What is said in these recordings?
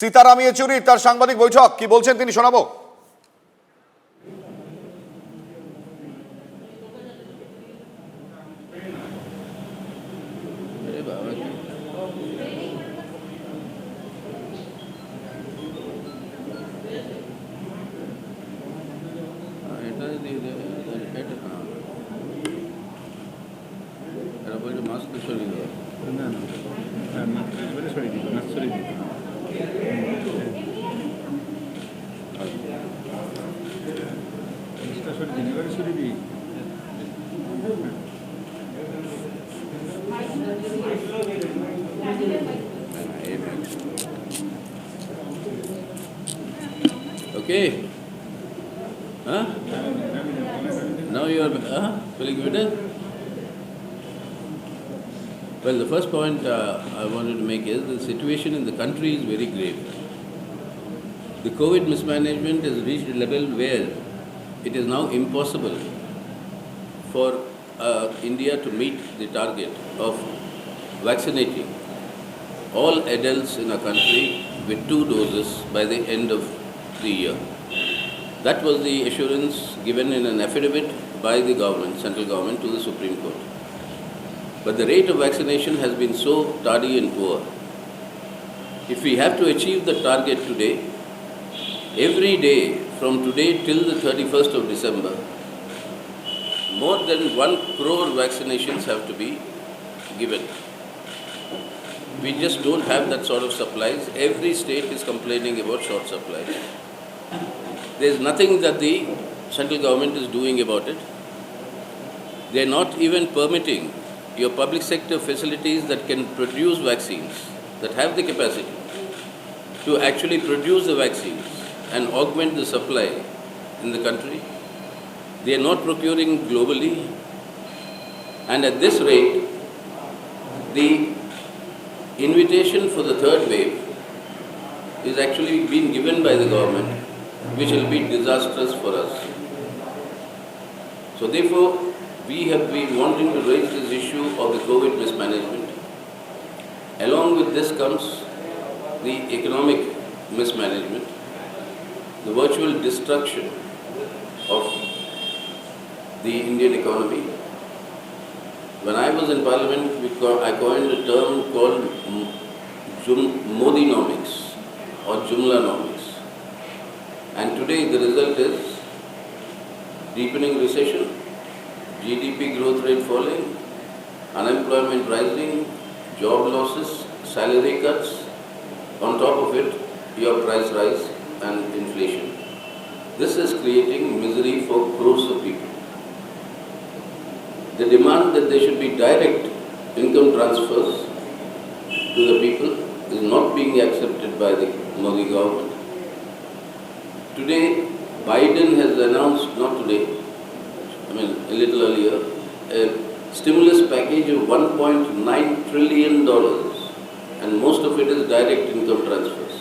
সীতারাম ইয়েচুরি তার সাংবাদিক বৈঠক কি বলছেন তিনি শোনাবো। মাস্ক সরিয়ে দেওয়া না মাস্ক সরিয়ে দিত মাস্ক সরিয়ে দিত সরিয়ে দিই। Okay. Huh? Now you are feeling better? Well, the first point I wanted to make is the situation in the country is very grave. The COVID mismanagement has reached a level where it is now impossible for India to meet the target of vaccinating all adults in our country with 2 doses by the end of the year. That was the assurance given in an affidavit by the government, central government, to the Supreme Court. But the rate of vaccination has been so tardy and poor. If we have to achieve the target today, every day from today till the 31st of December, more than 1 crore vaccinations have to be given. We just don't have that sort of supplies. Every state is complaining about short supplies. There is nothing that the central government is doing about it. They are not even permitting your public sector facilities that can produce vaccines, that have the capacity to actually produce the vaccines and augment the supply in the country. They are not procuring globally. And at this rate, the invitation for the third wave is actually being given by the government, which will be disastrous for us. So therefore, we have been wanting to raise this issue of the COVID mismanagement. Along with this comes the economic mismanagement, the virtual destruction of the Indian economy. When I was in Parliament, I coined a term called Modinomics or Jumlanomics. And today the result is deepening recession, GDP growth rate falling, unemployment rising, job losses, salary cuts, on top of it, your price rise and inflation. This is creating misery for crores of people. The demand that there should be direct income transfers to the people is not being accepted by the Modi government. Today, Biden has announced, not today, a little earlier, a stimulus package of $1.9 trillion, and most of it is direct income transfers.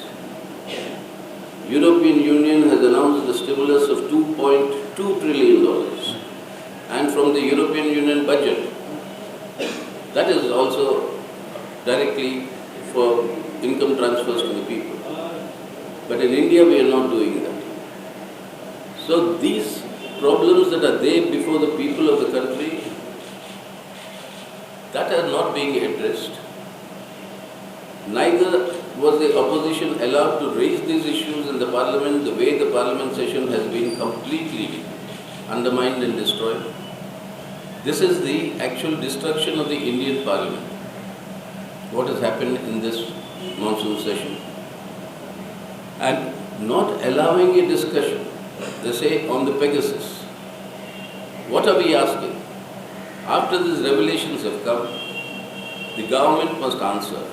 European Union has announced a stimulus of $2.2 trillion, and from the European Union budget, that is also directly for income transfers to the people. But in India, we are not doing that. So these problems that are there before the people of the country, that are not being addressed. Neither was the opposition allowed to raise these issues in the parliament the way the parliament session has been completely undermined and destroyed. This is the actual destruction of the Indian parliament, what has happened in this monsoon session. And not allowing a discussion, they say, on the Pegasus. What are we asking? After these revelations have come, the government must answer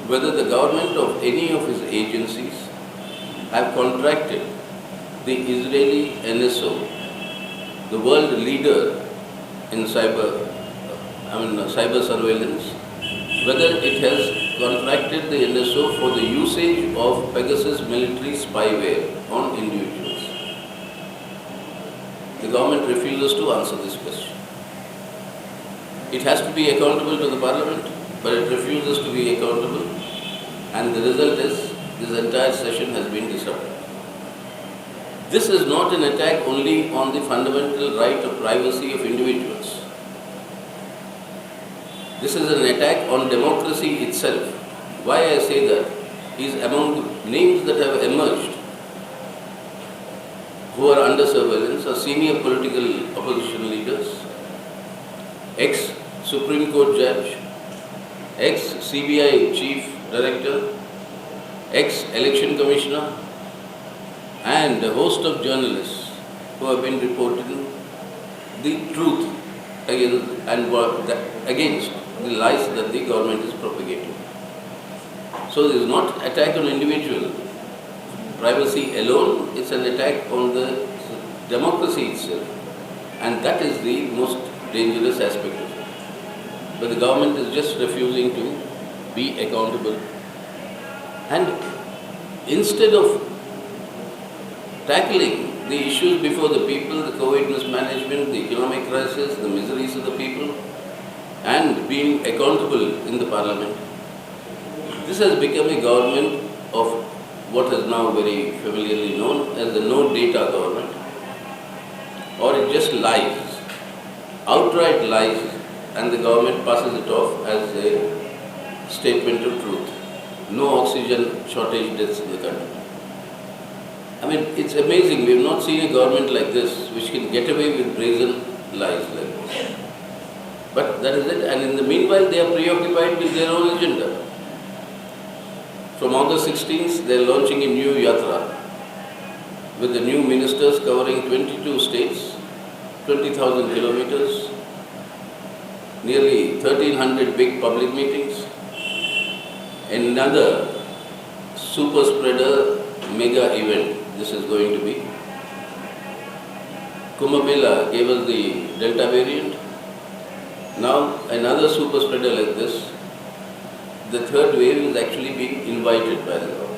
whether the government of any of its agencies have contracted the Israeli NSO, the world leader in cyber surveillance, whether it has contracted the NSO for the usage of Pegasus military spyware on individuals. The government refuses to answer this question. It has to be accountable to the parliament, but it refuses to be accountable And the result is this entire session has been disrupted. This is not an attack only on the fundamental right of privacy of individuals. This is an attack on democracy itself. Why I say that is among the names that have emerged who are under surveillance are senior political opposition leaders, ex-Supreme Court judge, ex-CBI chief director, ex-election commissioner, and a host of journalists who have been reporting the truth against the lies that the government is propagating. So this is not attack on individual privacy alone, it's an attack on the democracy itself. And that is the most dangerous aspect of it. But the government is just refusing to be accountable. And instead of tackling the issues before the people, the COVID mismanagement, the economic crisis, the miseries of the people, and being accountable in the parliament, this has become a government of what is now very familiarly known as the no data government, or it just lies, outright lies, and the government passes it off as a statement of truth. No oxygen shortage deaths in the country. I mean, it's amazing. We have not seen a government like this which can get away with brazen lies like this. But that is it. And in the meanwhile, they are preoccupied with their own agenda. From August 16th, they are launching a new yatra with the new ministers covering 22 states, 20,000 kilometers, nearly 1,300 big public meetings, another super spreader mega event. This is going to be. Kumbh Mela gave us the Delta variant. Now another super spreader like this. The third wave is actually being invited by the government.